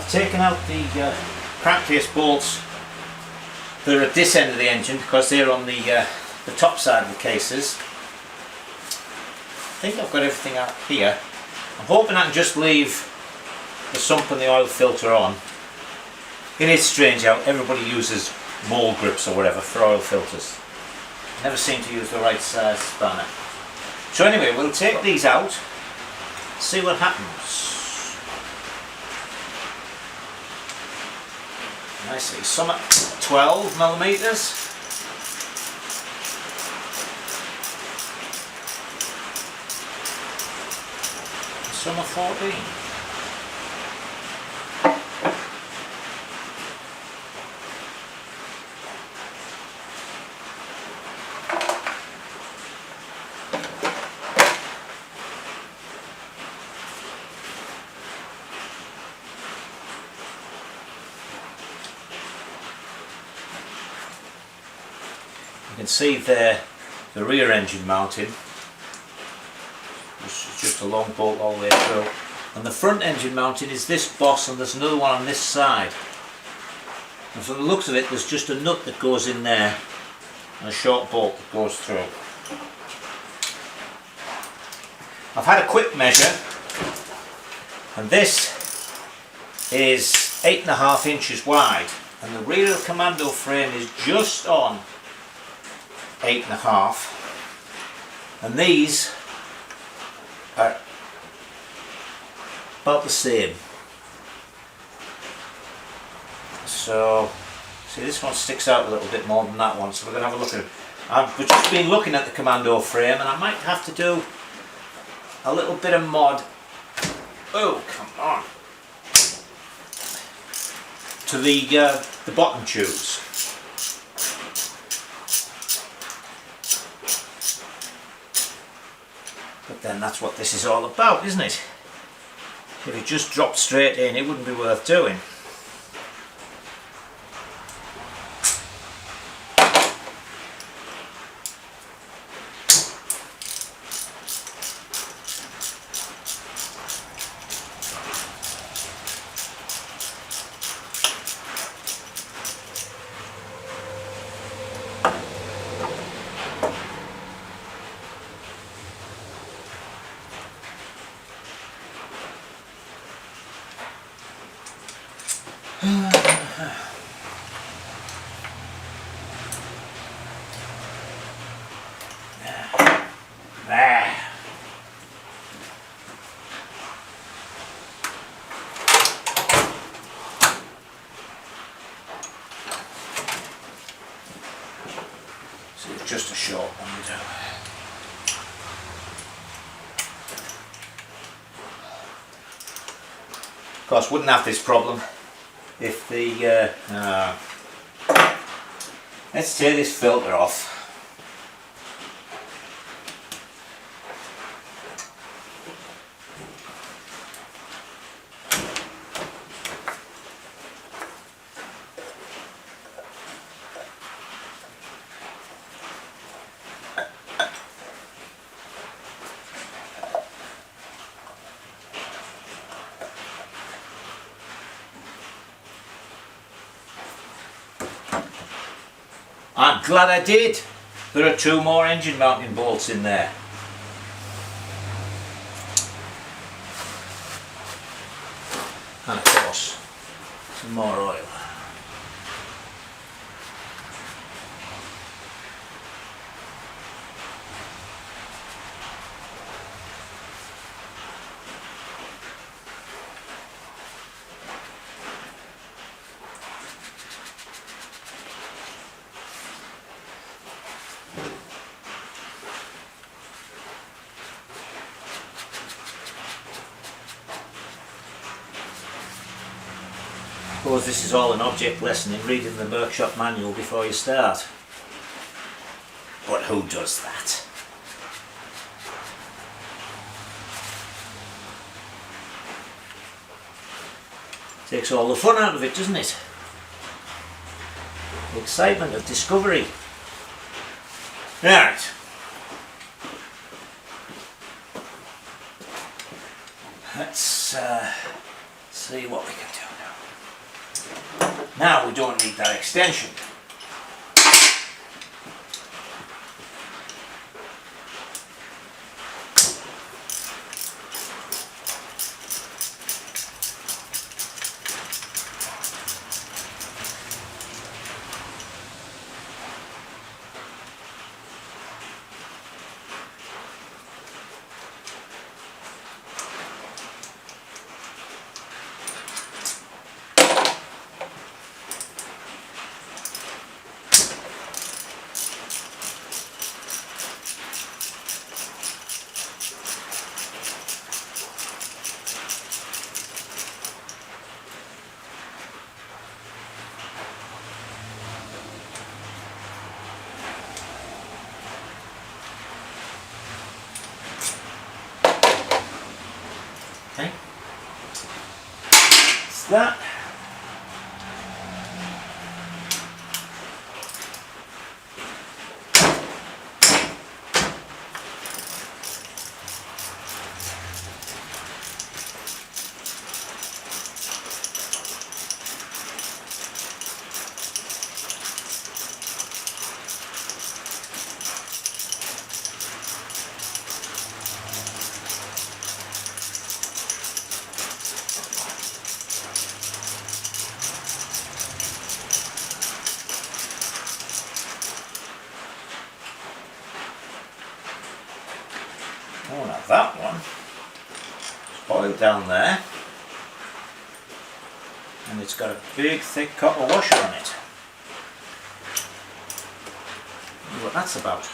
I've taken out the crankcase bolts that are at this end of the engine because they're on the top side of the cases. I think I've got everything out here. I'm hoping I can just leave the sump and the oil filter on. It is strange how everybody uses mole grips or whatever for oil filters. Never seem to use the right size spanner. So anyway, we'll take these out, see what happens. Nicely, some at 12 millimeters. Some are 14. You can see there the rear engine mounted. This is just a long bolt all the way through. And the front engine mounting is this boss, and there's another one on this side. And from the looks of it, there's just a nut that goes in there and a short bolt that goes through. I've had a quick measure, and this is 8.5 inches wide, and the rear of the Commando frame is just on 8.5, and these are about the same. So see, this one sticks out a little bit more than that one, so we're going to have a look at it. I've just been looking at the Commando frame, and I might have to do a little bit of mod. Oh, come on! To the bottom tubes. But then that's what this is all about, isn't it? If it just dropped straight in, it wouldn't be worth doing. So it's just a short one to do. Of course, wouldn't have this problem if the let's tear this filter off. I'm glad I did. There are 2 more engine mounting bolts in there. And of course, some more oil. I suppose this is all an object lesson in reading the workshop manual before you start. But who does that? Takes all the fun out of it, doesn't it? The excitement of discovery. Right. Let's see what we can do now. Now we don't need that extension. Okay. That's that. Oh, now that one is oiled down there, and it's got a big thick copper washer on it. See what that's about.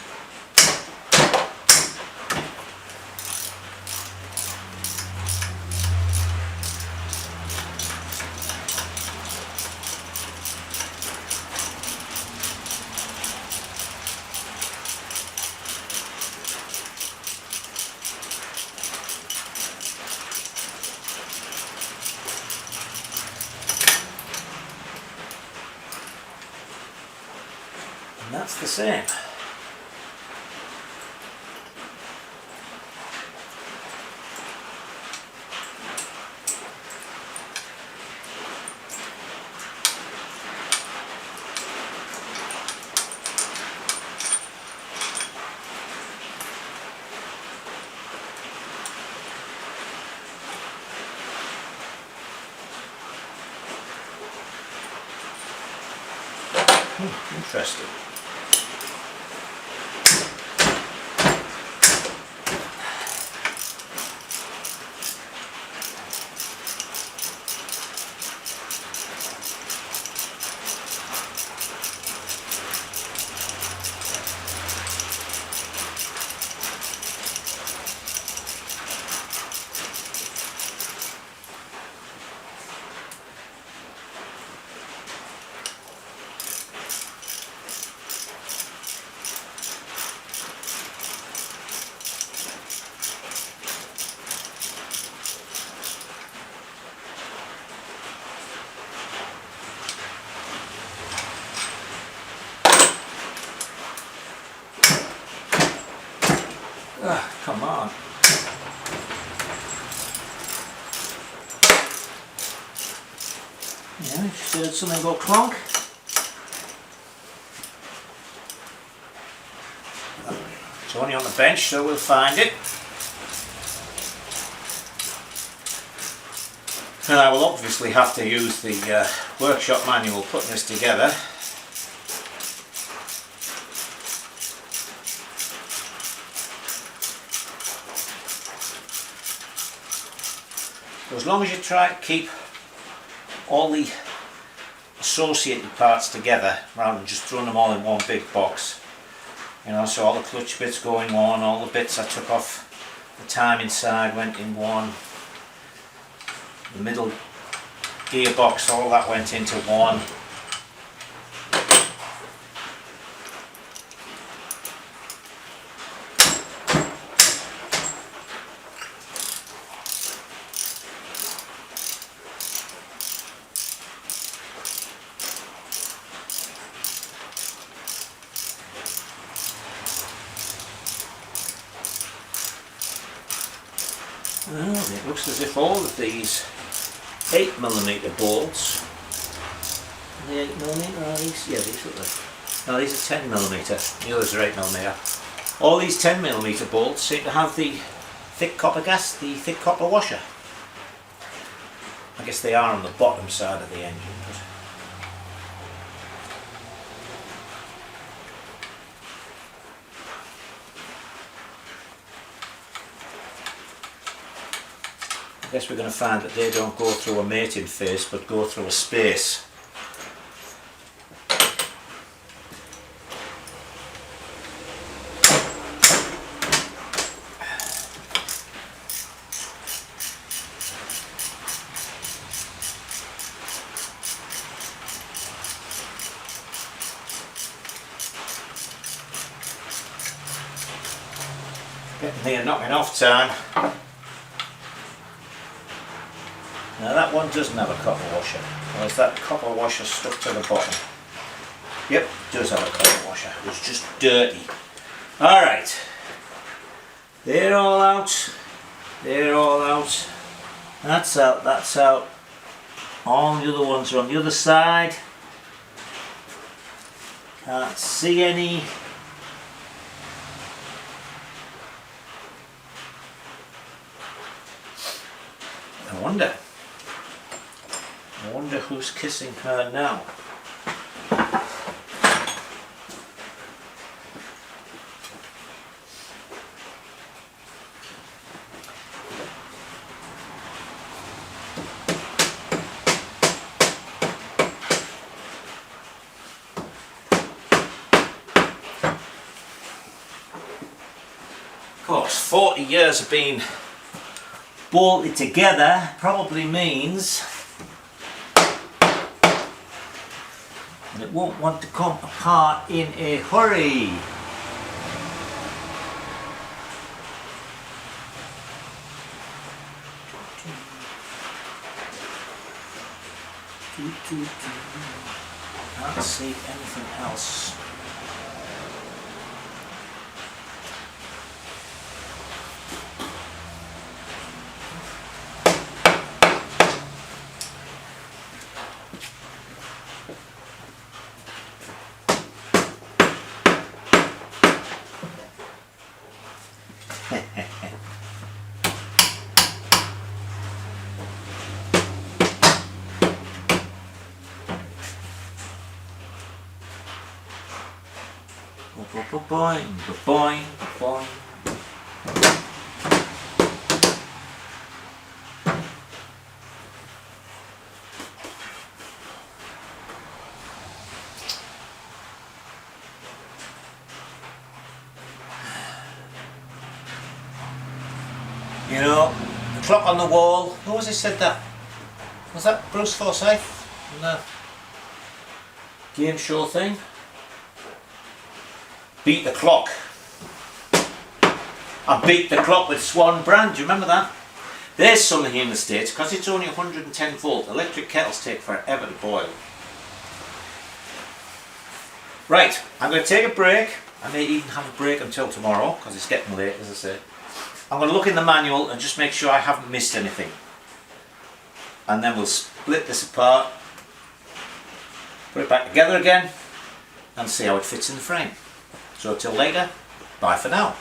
And that's the same. Interesting. Come on. Yeah, just heard something go clonk. It's only on the bench, so we'll find it. And I will obviously have to use the workshop manual putting this together. So as long as you try to keep all the associated parts together rather than just throwing them all in one big box, you know, so all the clutch bits go in one, all the bits I took off the timing side went in one, the middle gearbox, all that went into one. Well, it looks as if all of these 8mm bolts Are they 8mm or are these? Yeah, these look like. No, these are 10mm. The others are 8mm. All these 10mm bolts seem to have the thick copper thick copper washer. I guess they are on the bottom side of the engine. I guess we're going to find that they don't go through a mating phase but go through a space. Getting near knocking off time. Now that one doesn't have a copper washer. Or is that copper washer stuck to the bottom? Yep, it does have a copper washer. It's just dirty. Alright. They're all out. They're all out. That's out, that's out. All the other ones are on the other side. Can't see any. I wonder who's kissing her now. Of course, 40 years of being bolted together probably means that it won't want to come apart in a hurry. Can't see anything else. Boing, boing, boing. You know, the clock on the wall, who was it said that? Was that Bruce Forsyth? In the game show thing? Beat the clock. I beat the clock with Swan brand, do you remember that? There's something in the States, because it's only 110 volt, electric kettles take forever to boil. Right, I'm going to take a break. I may even have a break until tomorrow, because it's getting late, as I say. I'm going to look in the manual and just make sure I haven't missed anything. And then we'll split this apart, put it back together again, and see how it fits in the frame. So till later, bye for now.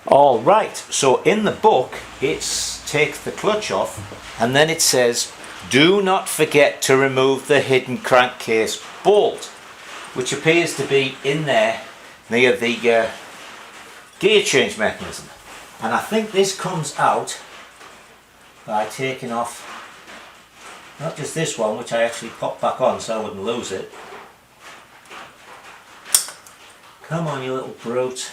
Alright, so in the book it's take the clutch off and then it says do not forget to remove the hidden crankcase bolt, which appears to be in there near the gear change mechanism. And I think this comes out by taking off not just this one, which I actually popped back on so I wouldn't lose it. Come on, you little brute.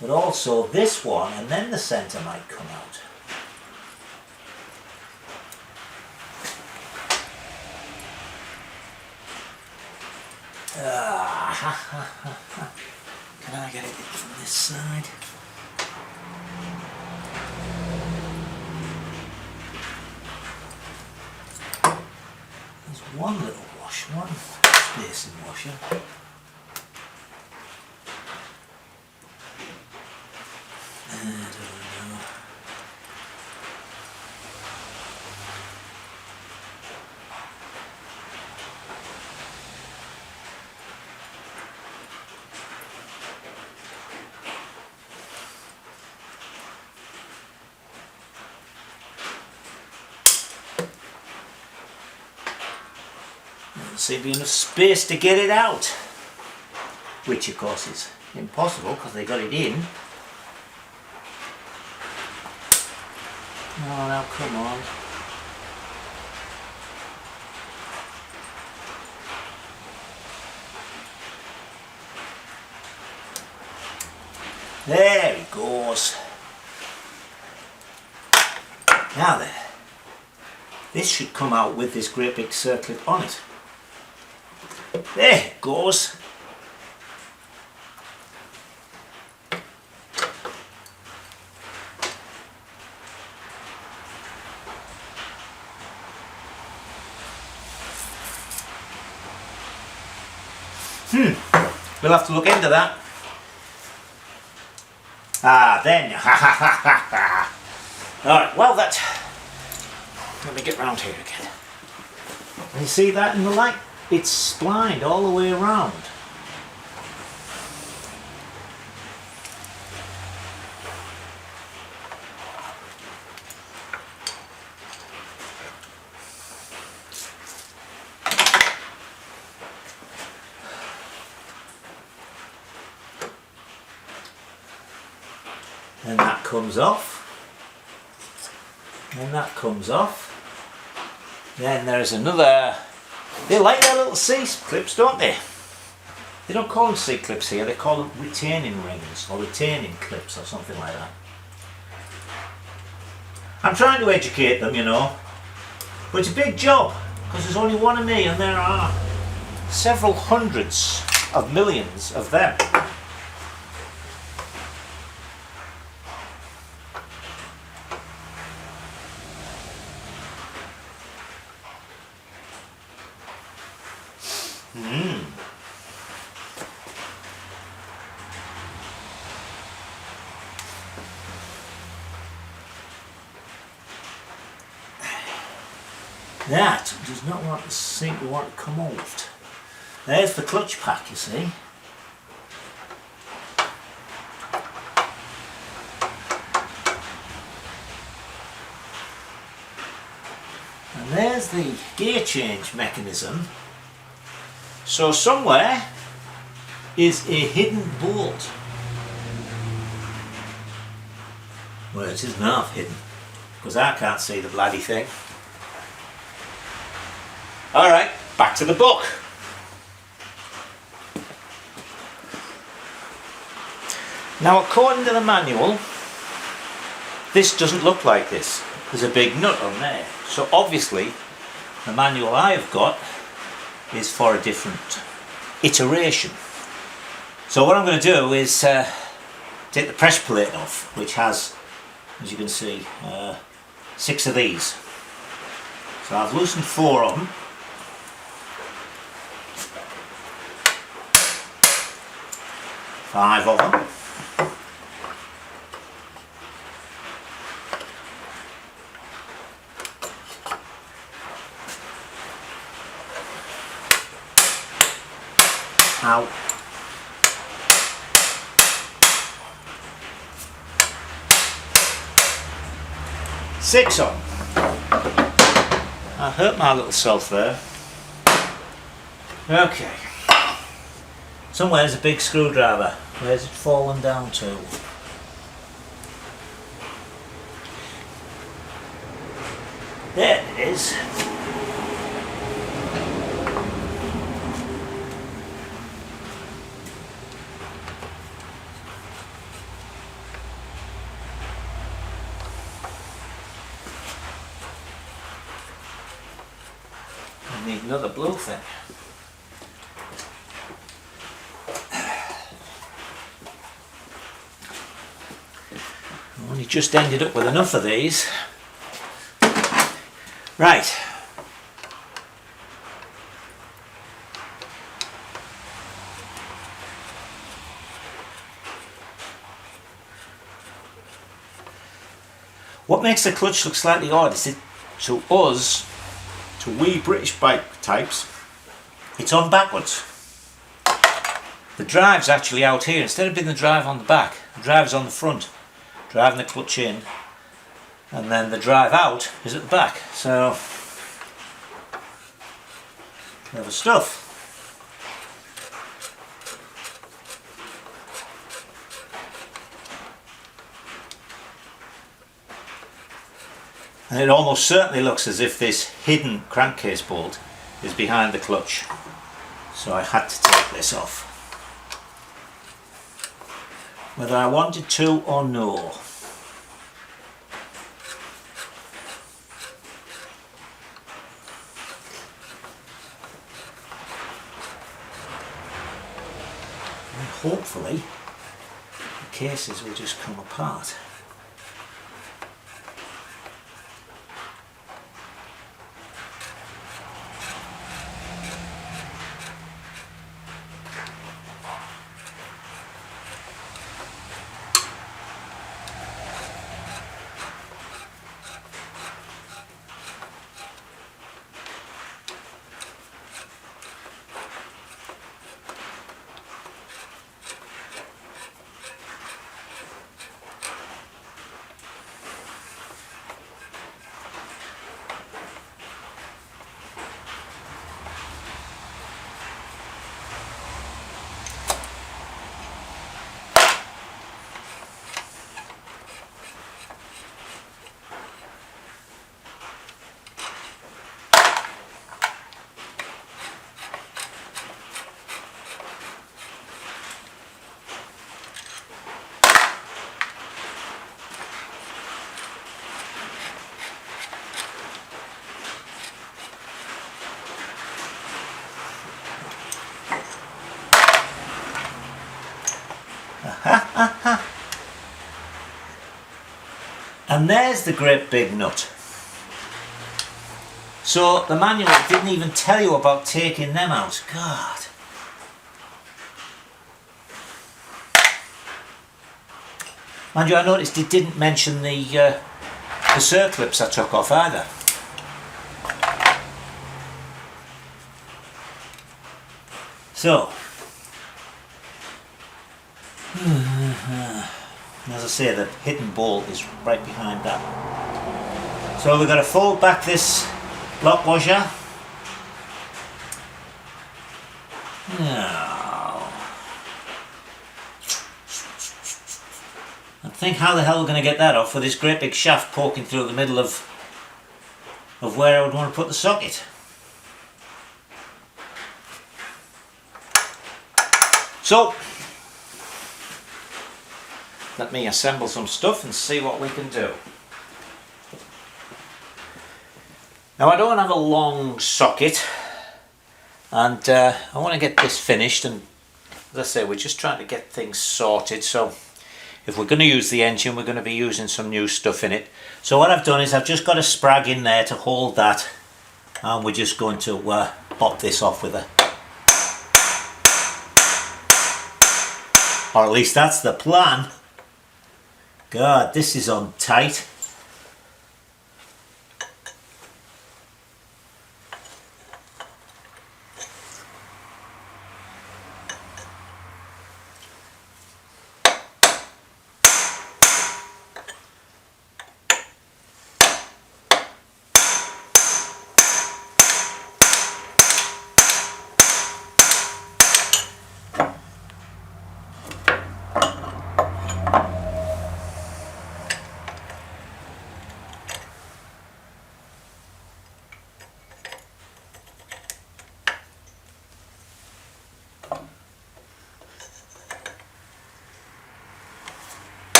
But also this one, and then the centre might come out. Can I get it from this side? There's one little wash one. basin washer. I don't know. Doesn't seem to be enough space to get it out, which of course is impossible because they got it in. Oh, now come on. There he goes. Now then, this should come out with this great big circlet on it. There it goes. We'll have to look into that. Then. Alright, well let me get round here again. And you see that in the light? It's splined all the way around. And that comes off. And that comes off. Then there's another. They like their little C-clips, don't they? They don't call them C-clips here, they call them retaining rings or retaining clips or something like that. I'm trying to educate them, you know, but it's a big job because there's only one of me and there are several hundreds of millions of them. That does not seem to want to come off. There's the clutch pack, you see. And there's the gear change mechanism. So somewhere is a hidden bolt. Well, it isn't half hidden, because I can't see the bloody thing. Alright, back to the book. Now according to the manual, this doesn't look like this. There's a big nut on there. So obviously the manual I've got is for a different iteration. So what I'm going to do is take the pressure plate off, which has, as you can see, 6 of these. So I've loosened 4 of them. Five of them. Ow. Six of them. I hurt my little self there. Okay. Somewhere's a big screwdriver. Where's it fallen down to? There it is. I need another blue thing. Only just ended up with enough of these. Right. What makes the clutch look slightly odd is to us, to we British bike types, it's on backwards. The drive's actually out here. Instead of being the drive on the back, the drive's on the front, driving the clutch in, and then the drive out is at the back. So, clever stuff. And it almost certainly looks as if this hidden crankcase bolt is behind the clutch. So I had to take this off, whether I wanted to or no. And hopefully the cases will just come apart. And there's the great big nut. So the manual didn't even tell you about taking them out. God. Mind you, I noticed it didn't mention the circlips I took off either. So, as I say, the hidden bolt is right behind that. So we've got to fold back this lock washer. Now, and think how the hell we're going to get that off with this great big shaft poking through the middle of where I would want to put the socket. So, let me assemble some stuff and see what we can do. Now I don't have a long socket, and I want to get this finished, and as I say, we're just trying to get things sorted. So if we're going to use the engine, we're going to be using some new stuff in it. So what I've done is I've just got a sprag in there to hold that, and we're just going to pop this off with a, or at least that's the plan. God, this is on tight.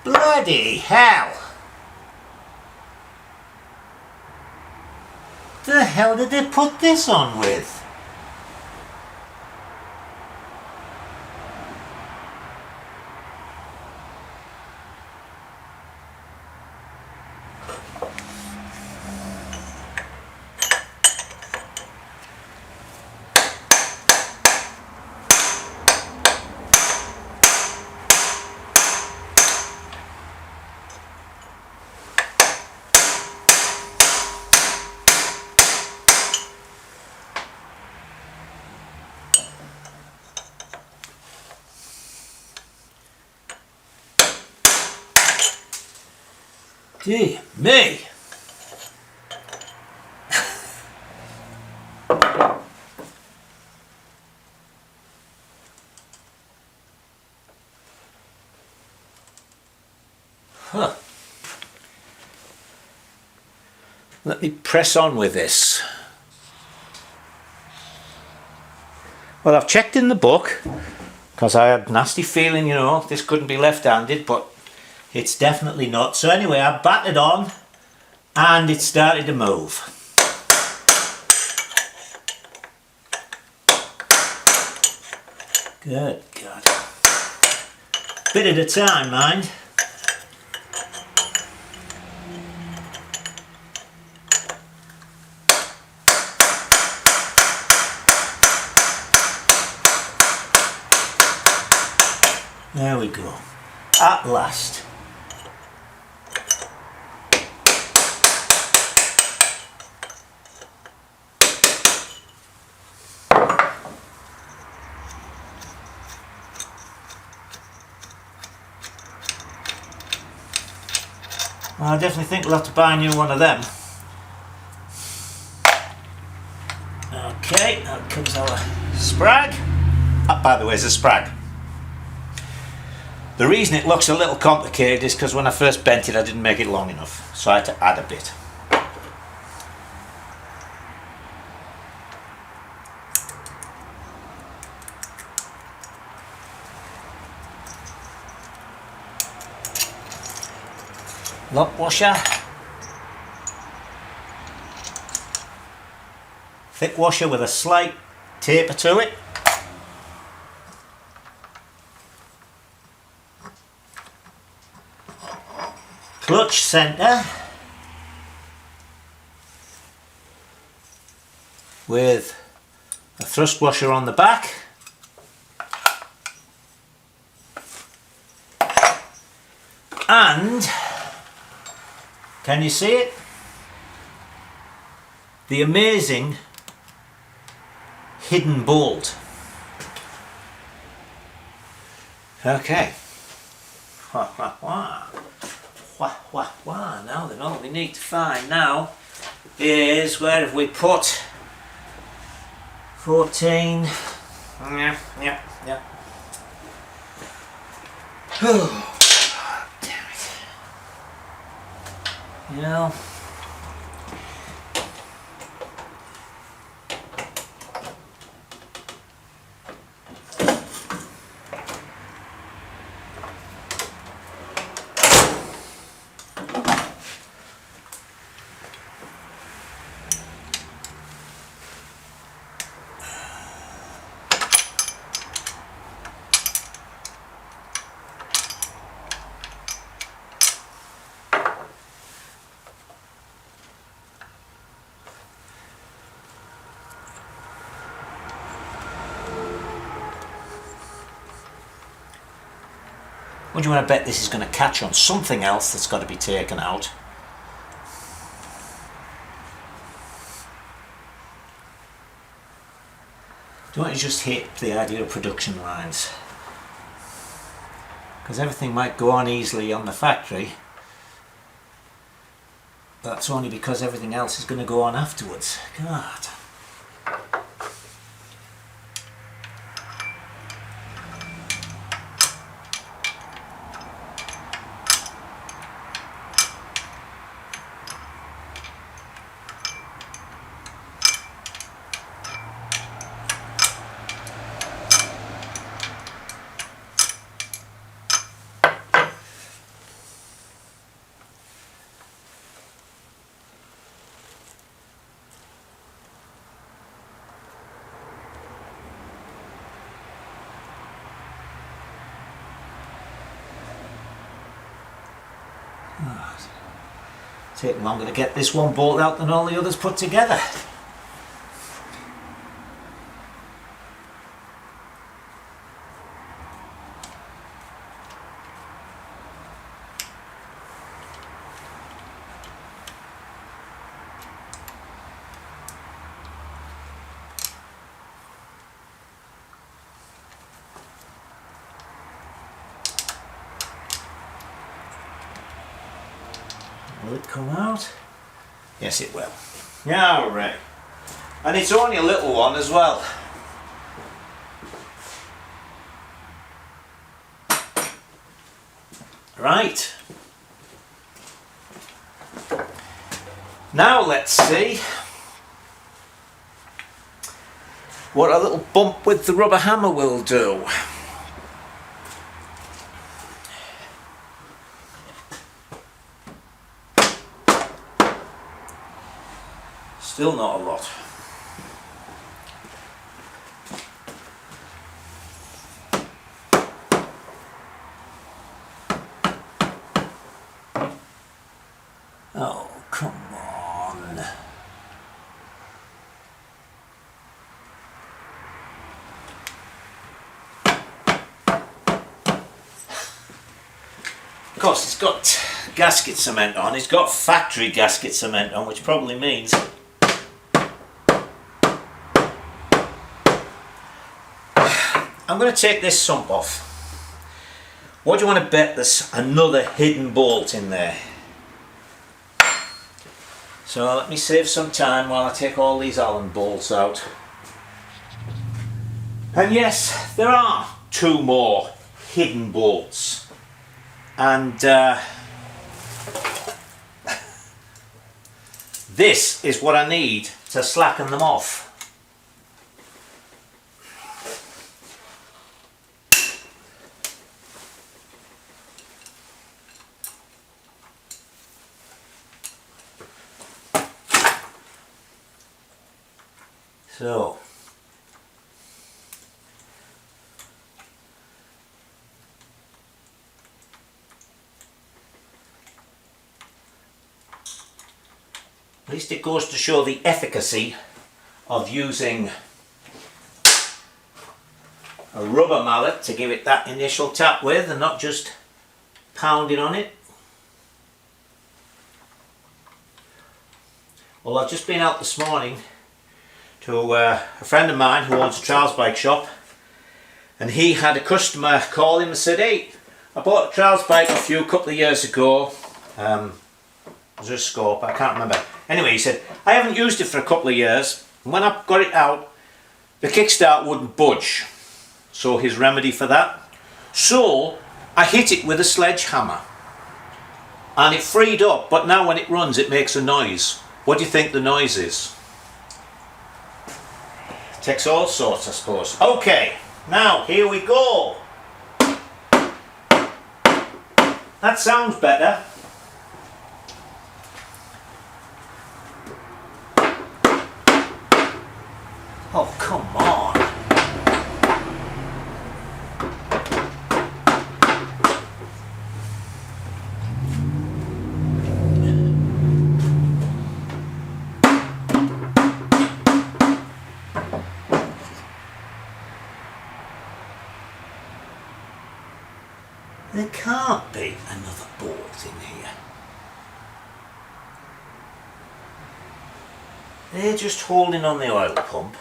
Bloody hell! The hell did they put this on with? Gee, me! Huh. Let me press on with this. Well, I've checked in the book because I had a nasty feeling, you know, this couldn't be left-handed, but it's definitely not. So anyway, I batted on and it started to move. Good God. Bit at a time, mind. There we go. At last. Well, I definitely think we'll have to buy a new one of them. Okay, out comes our sprag. That, by the way, is a sprag. The reason it looks a little complicated is because when I first bent it I didn't make it long enough, so I had to add a bit. Lock washer. Thick washer with a slight taper to it. Clutch centre with a thrust washer on the back. And can you see it? The amazing hidden bolt. Okay. Wah, wah, wah. Wah, wah, wah. Now then, all we need to find now is where have we put 14. Yeah. Oh, damn it. You know, what do you want to bet this is going to catch on something else that's got to be taken out? Don't want to just hit the idea of production lines, because everything might go on easily on the factory. That's only because everything else is going to go on afterwards. God. Take longer to get this one bolt out than all the others put together. Will it come out? Yes, it will. Yeah, all right. And it's only a little one as well. Right. Now let's see what a little bump with the rubber hammer will do. Still not a lot. Oh, come on. Of course, it's got gasket cement on. It's got factory gasket cement on, which probably means I'm going to take this sump off. What do you want to bet there's another hidden bolt in there? So let me save some time while I take all these Allen bolts out. And yes, there are two more hidden bolts. And this is what I need to slacken them off. So, at least it goes to show the efficacy of using a rubber mallet to give it that initial tap with and not just pounding on it. Well, I've just been out this morning to a friend of mine who owns a trials bike shop, and he had a customer call him and said, "Hey, I bought a trials bike off you a couple of years ago. Was it a Scope? I can't remember. Anyway," he said, "I haven't used it for a couple of years, and when I got it out, the kickstart wouldn't budge." So his remedy for that: so I hit it with a sledgehammer and it freed up, but now when it runs it makes a noise. What do you think the noise is? Takes all sorts, I suppose. Okay, now here we go. That sounds better. Oh, come on. There can't be another bolt in here. They're just holding on the oil pump.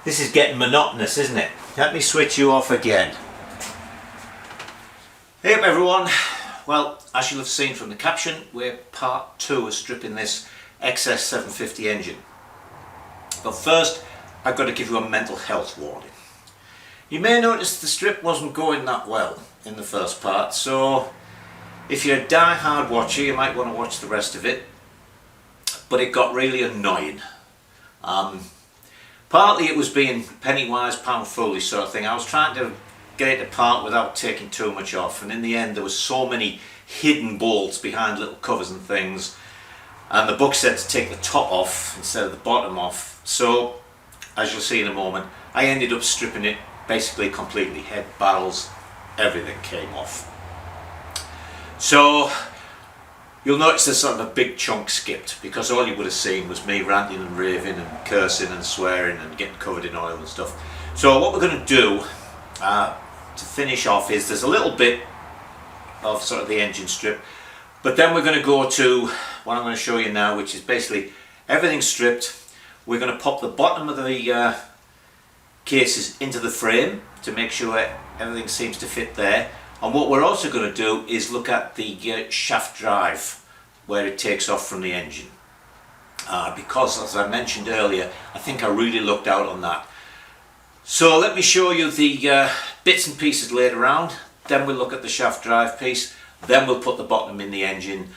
This is getting monotonous, isn't it? Let me switch you off again. Hey up everyone. Well, as you'll have seen from the caption, we're part 2 of stripping this XS750 engine. But first, I've got to give you a mental health warning. You may notice the strip wasn't going that well in the first part, so if you're a die-hard watcher you might want to watch the rest of it, but it got really annoying. Partly it was being penny wise pound foolish sort of thing. I was trying to get it apart without taking too much off, and in the end there was so many hidden bolts behind little covers and things, and the book said to take the top off instead of the bottom off, so as you'll see in a moment I ended up stripping it basically completely. Head, barrels, everything came off. So you'll notice there's sort of a big chunk skipped, because all you would have seen was me ranting and raving and cursing and swearing and getting covered in oil and stuff. So what we're going to do to finish off is there's a little bit of sort of the engine strip, but then we're going to go to what I'm going to show you now, which is basically everything stripped. We're going to pop the bottom of the cases into the frame to make sure everything seems to fit there, and what we're also going to do is look at the shaft drive where it takes off from the engine, because as I mentioned earlier I think I really looked out on that. So let me show you the bits and pieces laid around, then we'll look at the shaft drive piece, then we'll put the bottom in the engine,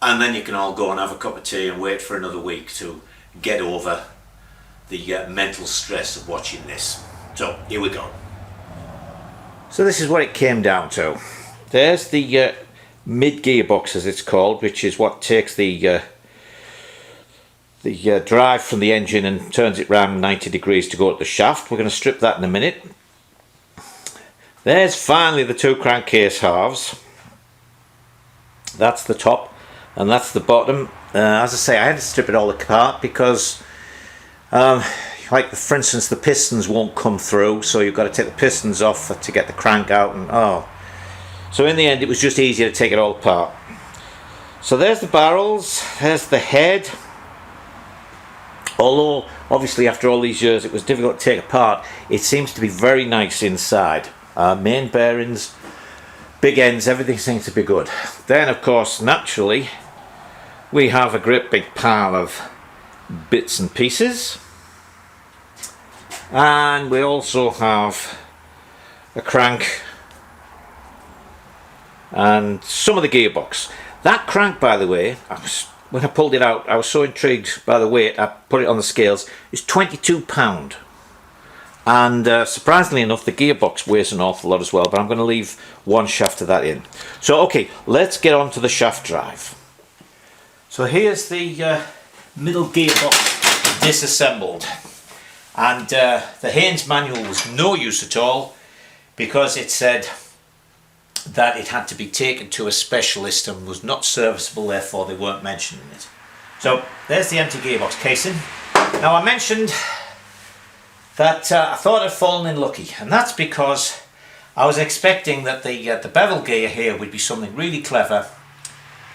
and then you can all go and have a cup of tea and wait for another week to get over the mental stress of watching this. So here we go. So this is what it came down to. There's the mid gearbox as it's called, which is what takes the drive from the engine and turns it round 90 degrees to go to the shaft. We're going to strip that in a minute. There's finally the two crankcase halves. That's the top and that's the bottom. As I say, I had to strip it all apart because like for instance the pistons won't come through, so you've got to take the pistons off to get the crank out, and so in the end it was just easier to take it all apart. So there's the barrels, there's the head. Although obviously after all these years it was difficult to take apart, it seems to be very nice inside. Main bearings, big ends, everything seems to be good. Then of course naturally we have a great big pile of bits and pieces, and we also have a crank and some of the gearbox. That crank, by the way, when I pulled it out I was so intrigued by the weight, I put it on the scales, it's 22 pound, and surprisingly enough the gearbox weighs an awful lot as well, but I'm going to leave one shaft of that in. So okay, let's get on to the shaft drive. So here's the middle gearbox disassembled, and the Haynes manual was no use at all because it said that it had to be taken to a specialist and was not serviceable, therefore they weren't mentioning it. So there's the empty gearbox casing. Now I mentioned that I thought I'd fallen in lucky, and that's because I was expecting that the bevel gear here would be something really clever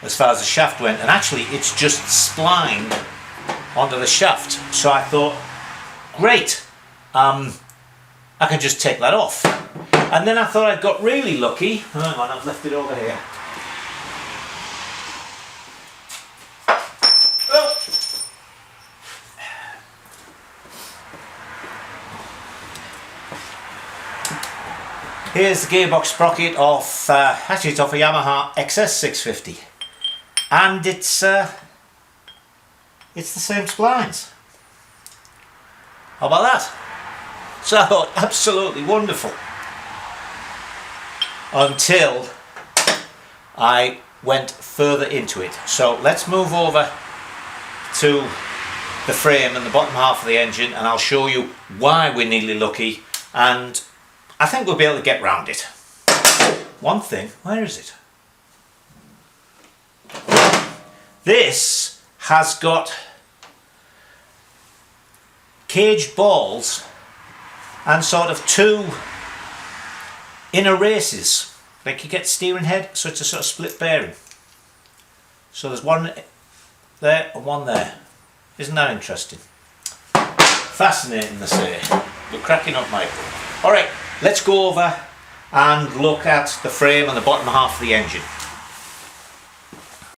as far as the shaft went, and actually it's just splined onto the shaft. So I thought, great, I can just take that off. And then I thought I'd got really lucky. Hang on, I've left it over here. Oh. Here's the gearbox sprocket off, actually it's off a Yamaha XS650. And it's the same splines. How about that? So absolutely wonderful. Until I went further into it. So let's move over to the frame and the bottom half of the engine, and I'll show you why we're nearly lucky, and I think we'll be able to get round it. One thing, where is it? This has got caged balls and sort of two inner races, like you get steering head, so it's a sort of split bearing. So there's one there and one there. Isn't that interesting? Fascinating, they say. You're cracking up, Michael. Alright, let's go over and look at the frame and the bottom half of the engine.